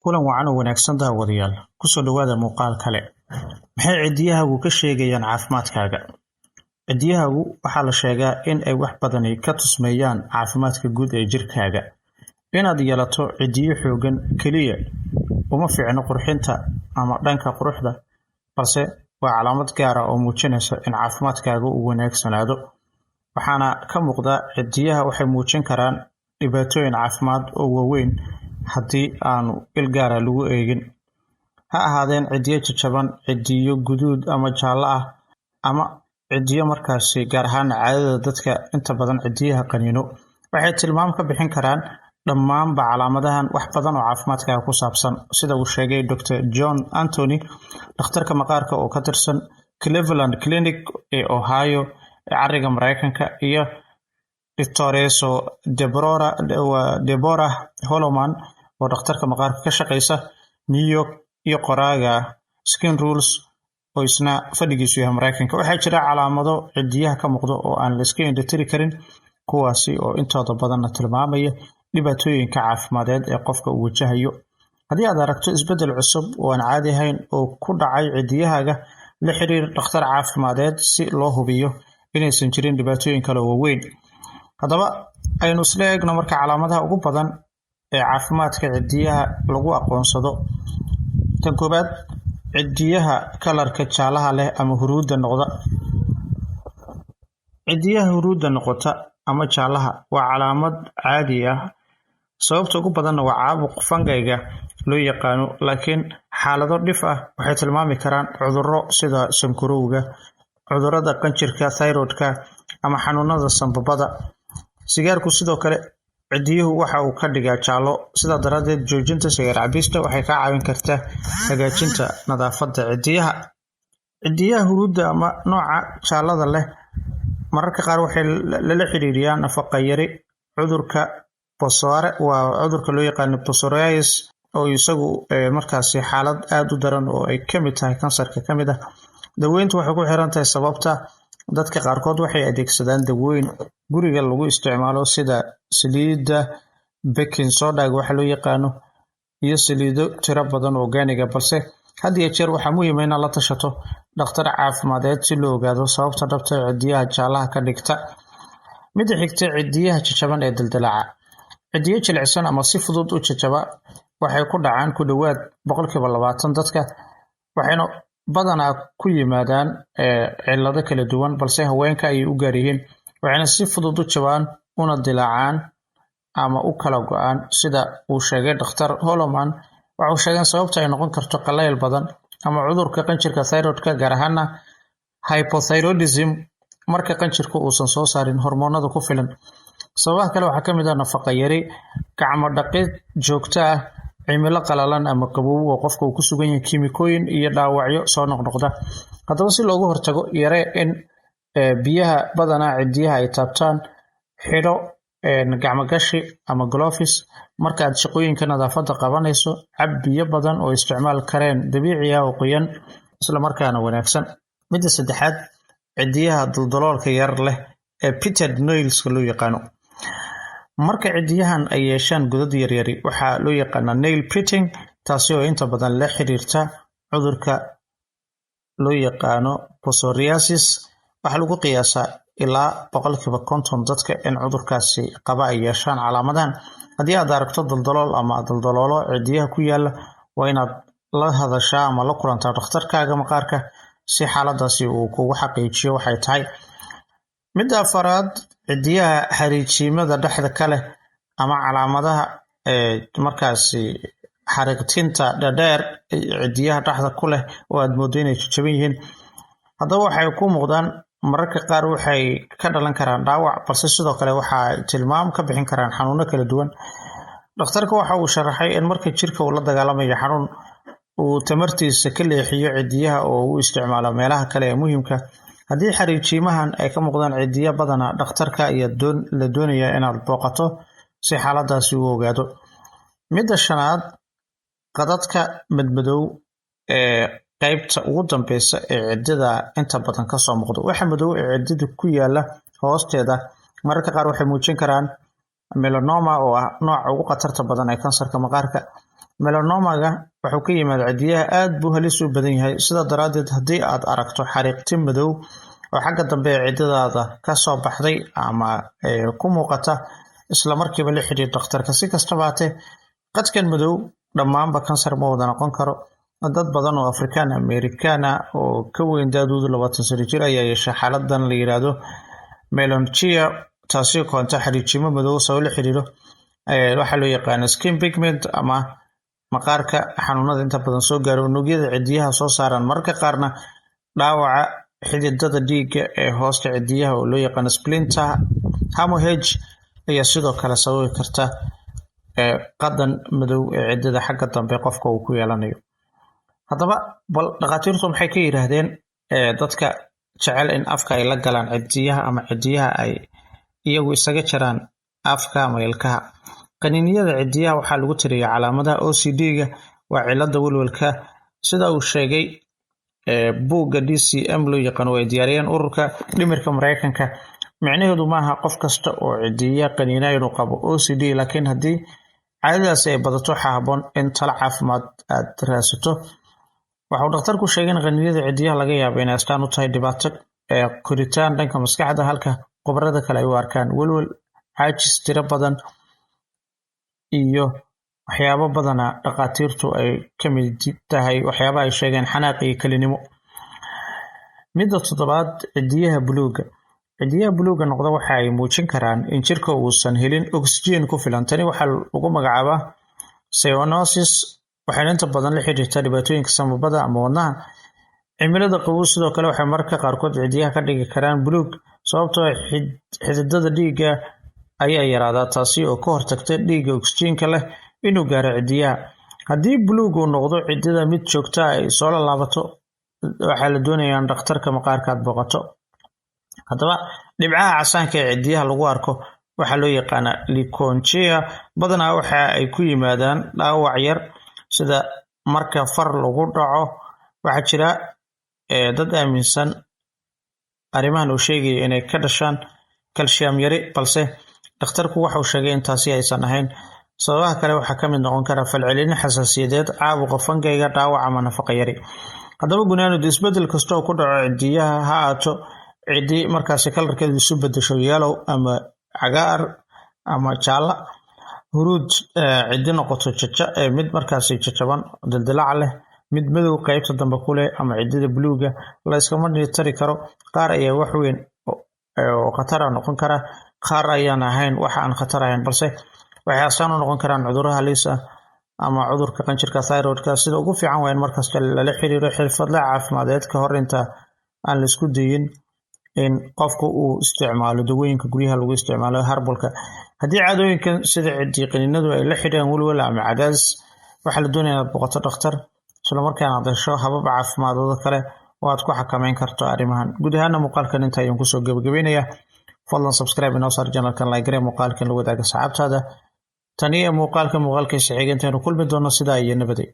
Kulan wacan oo wanaagsan daawadayaal. Ku soo dhawaada muuqaal kale. Maxay cidiyahaagu ka sheegayaan caafimaadkaaga? Cidiyahaagu waxaa la sheegaa in ay wax badan ka tusmeeyaan caafimaadka guud ee jirkaaga. Inaad yeelato cidiyo xoogan kaliya uma fiicno qurxinta ama dhanka quruxda, balse waa calaamad gaar ah oo muujinaysa in caafimaadkaaga uu wanaagsanaado. Waxaana ka muuqda cidiyaha waxay muujin karaan dhibaatooyin caafimaad oo waaweyn haddii aanu il gaar ah lagu eegin. Ha ahaadeen cidiyo jajaban, cidiyo guduud ama jaallo ah, ama cidiyo markaasi gaar ahaan caadada dadka inta badan cidiyaha qaniino, waxay tilmaam ka bixin karaan dhammaanba calaamadahan wax badan oo caafimaadkaaga ku saabsan, sida uu sheegay Dr. John Anthony, dhakhtarka maqaarka oo ka tirsan Cleveland Clinic ee Ohio ee cariga Mareykanka, iyo Dr. Deborah Holloman oo dhakhtarka maqaarka ka shaqeysa New York, iyo qoraaga Skin Rules oo isna fadhigiisu yahay Mareykanka. Waxaa jira calaamado cidiyaha ka muuqda oo aan la iska indhatiri karin, kuwaasi oo intooda badanna tilmaamaya dhibaatooyinka caafimadeed ee qofka uu wajahayo. Haddii aad aragto isbeddel cusub oo aan caadi ahayn oo ku dhacay cidiyahaaga, la xiriir dhakhtar caafimadeed si loo hubiyo inaysan jirin dhibaatooyin kale oo waaweyn. Haddaba aynu isla eegno marka calaamadaha ugu badan ee caafimaadka cidiyaha lagu aqoonsado. Tan koowaad, cidiyaha kalarka jaalaha leh ama huruudda noqda. Cidiyaha huruudda noqota ama jaalaha waa calaamad caadi ah. Sababta ugu badanna waa caabuq fangayga loo yaqaano, laakiin xaalado dhif ah waxay tilmaami karaan cudurro sida sonkorowga, cudurrada qanjirka thyroidka, ama xanuunada sanbabada. Sigaarku sidoo kale cidiyuhu waxa uu ka dhigaa jaallo, sidaa daraaddeed joojinta sigaar cabista waxay kaa caawin kartaa hagaajinta nadaafadda cidiyaha. Cidiyaha huruudda ama nooca jaallada leh mararka qaar waxay lala xiriiriyaan nafaqo yari, cudurka cudurka loo yaqaano psoriasis oo isagu markaasi xaalad aad u daran oo ay ka mid tahay kansarka ka mid ah. Daweyntu waxay ku xiran tahay sababta. Dadka qaarkood waxay adeegsadaan dawooyin guriga lagu isticmaalo sida saliidda baking soda waxa loo yaqaano, iyo saliido tiro badan oo organic ah, balse had iyo jeer waxaa muhiim ah inaad la tashato dhakhtar caafimadeed si loo ogaado sababta dhabta ah ee cidiyaha jaalaha ka dhigta. Midda xigta, cidiyaha jajaban ee dildilaaca. Cidiyo jilicsan ama si fudud u jajaba waxay ku dhacaan ku dhowaad 20% dadka, waxayna badanaa ku yimaadaan cillado kala duwan, balse haweenka ayay u gaar yihiin. Waxayna si fudud u jabaan una dilaacaan ama u kala go'aan, sida uu sheegay Dr. Holloman. Waxa uu sheegay sababta ay noqon karto qallayl badan ama cudurka qanjirka thyroidka, gaar ahaan hypothyroidism, marka qanjirku uusan soo saarin hormoonada ku filan. Sababaha kale waxaa ka mid ah nafaqo yari, gacmo dhaqid joogto ah, cimilo qalalan ama qabow oo qofka uu ku sugan yahay, kiimikooyin, iyo dhaawacyo soo noqnoqda. Haddaba si looga hortago, yaree in biyaha badanaa cidiyaha ay taabtaan, xidho gacmo gashi ama gloves marka aad shaqooyinka nadaafadda qabanayso, cab biyo badan oo isticmaal kareen dabiici ah oo qoyan isla markaana wanaagsan. Midda saddexaad, cidiyaha daldaloolka yar leh ee pitted nails loo yaqaano. Marka cidiyahan ay yeeshaan godad yaryari, waxaa loo yaqaanaa nail pitting, taasi oo inta badan la xiriirta cudurka loo yaqaano psoriasis. Waxaa lagu qiyaasaa ilaa 50% dadka in cudurkaasi qaba ay yeeshaan calaamadahan. Haddii aad aragto daldalool ama daldaloolo cidiyaha ku yaala, waa inaad la hadashaa ama la kulantaa dhakhtarkaaga maqaarka si xaaladaasi uu kugu xaqiijiyo waxay tahay. Midda afaraad, cidiyaha xariijiimada dhexda ka leh ama calaamadaha markaasi xariiqtinta dhaadheer cidiyaha dhexda ku leh oo aad moodo inay jajaban yihiin. Haddaba waxay ku muuqdaan mararka qaar waxay ka dhalan karaan dhaawac, balse sidoo kale waxay tilmaam ka bixin karaan xanuuno kala duwan. Dhakhtarka waxa uu sharaxay in marka jirka uu la dagaalamayo xanuun, uu tamartiisa ka leexiyo cidiyaha oo uu isticmaalo meelaha kale ee muhiimka. Haddii xariijiimahan ay ka muuqdaan cidiya badanaa, dhakhtarka ayaa la doonayaa inaad booqato si xaaladaasi u ogaado. Midda shanaad, qadadka madmadow ee qaybta ugu dambeysa ee cidida inta badan ka soo muuqda. Waxa madow ee cidida ku yaala hoosteeda mararka qaar waxay muujin karaan melanoma oo ah nooca ugu khatarta badan ee kansarka maqaarka. melanomaga wuxuu ka yimaada cidiyaha aad buu halis u badan yahay, sida daraadeed haddii aad aragto xariiqti madow oo xagga dambe ee cididaada ka soo baxday ama ku muuqata, isla markiiba la xiriir dhakhtarka. Si kastaba haatee, qadkan madow dhammaanba kansar ma wada noqon karo. dad badan oo Afrikaan Amerikaana oo ka weyn daadoodu 20 sano jir ayaa yeesha xaaladan la yiraahdo melanchia, taasoo keenta xariijimo madow oo la xiriiro waxa loo yaqaan skin pigment ama maqaarka. xanuunada inta badan soo gaaro unugyada cidiyaha soo saaran, marka qaarna dhaawaca xididada dhiigga ee hoosta cidiyaha oo loo yaqaan splinter hemorrhage ayaa sidoo kale sababi karta qadan madow ee cidida xagga dambe qofka uu ku yeelanayo. haddaba bal dhaqaatiirtu maxay ka yiraahdeen dadka jecel in afka ay la galaan cidiyaha ama cidiyaha ay iyagu isaga jiraan afka ama ilkaha. qaniiniyada cidiyaha waxaa lagu tiriyaa calaamadaha OCD-ga, waa cilada walwalka sida uu sheegay buugga DCM loo yaqaan oo ay diyaariyeen ururka dhimirka Mareykanka. micnaheedu maaha qof kasta oo cidiyaha qaniina inuu qabo OCD, laakiin haddii caadadaasi ay badato waxaa habboon in talo caafimaad aad raadsato. waxa uu dhakhtarku sheegay in qaniiniyada cidiyaha laga yaabo inay astaan u tahay dhibaato koritaan dhanka maskaxda, halka khubarada kale ay u arkaan walwal, caajis tiro badan iyo waxyaabo badana dhaqaatiirtu ay ka mid tahay waxyaabaha ay sheegeen xanaaq iyo kalinimo. midda toddobaad, cidiyaha buluuga. cidiyaha buluuga noqda waxa ay muujin karaan in jirka uusan helin oxygen ku filan. tani waxaa lagu magacaabaa cyanosis, waxayna inta badan la xiriirtaa dhibaatooyinka samabada ama wadnaha. cimilada qabow sidoo kale waxay mararka qaarkood cidiyaha ka dhigi karaan buluug, sababtoo ah xididada dhiigga ayaa yaraada, taasi oo ka hortagta dhiigga oxygenka leh inuu gaaro cidiyaha. haddii buluug uu noqdo cidida mid joogta ay soo laabato, waxaa la doonayaa in dhakhtarka maqaarka aad booqato. haddaba dhibcaha casaanka ee cidiyaha lagu arko waxaa loo yaqaanaa lycochia, badanaa waxa ay ku yimaadaan dhaawac yar sida marka far lagu dhaco. waxaa jira dad aaminsan arrimahan uu sheegaya inay ka dhashaan calcium yari, balse dhakhtarku waxa uu sheegay in taasi aysan ahayn. sababaha kale waxaa ka mid noqon kara falcelin xasaasiyadeed, caabuqa fangayga, dhaawac ama nafaqo yari. haddaba gunaanadu isbedel kasta oo ku dhaco cidiyaha, ha ahaato cidi markaasi kalarkeedu isu bedesho yellow ama cagaar ama jaalla, huruud, cidi noqoto mid markaasi jajaban dildilaac leh, mid madow qaybta dambe ku leh, ama cidida buluuga, la iskama tiri karo. qaar ayaa wax weyn oo khatar noqon kara, qaar ayaan ahayn wax aan khatar ahayn, balse waxay astaan u noqon karaan cudurro halis ah ama cudurka qanjirka thyroidka. sida ugu fiican waa in markasta lala xiriiro xirfadle caafimadeed ka hor inta aan la isku dayin in qofku uu isticmaalo dawooyinka guryaha lagu isticmaalo harbalka. haddii caadooyinkan sida cidi qaniinadu ay la xidhiidhaan walwal ama cadaadis, waxaa la doonayaa inaad booqato dhakhtar, isla markaana aad hesho habab caafimaadooda kale oo aad ku xakameyn karto arrimahan. guud ahaana muuqaalkan inta ayaan kusoo gabagabeynayaa. fadlan subscribe inoo saar channelkan, like garee muuqaalkan la wadaaga saxaabtaada. tani iyo muuqaalkiisa xigeenteenu kulmi doono. sidaa iyo nabaday.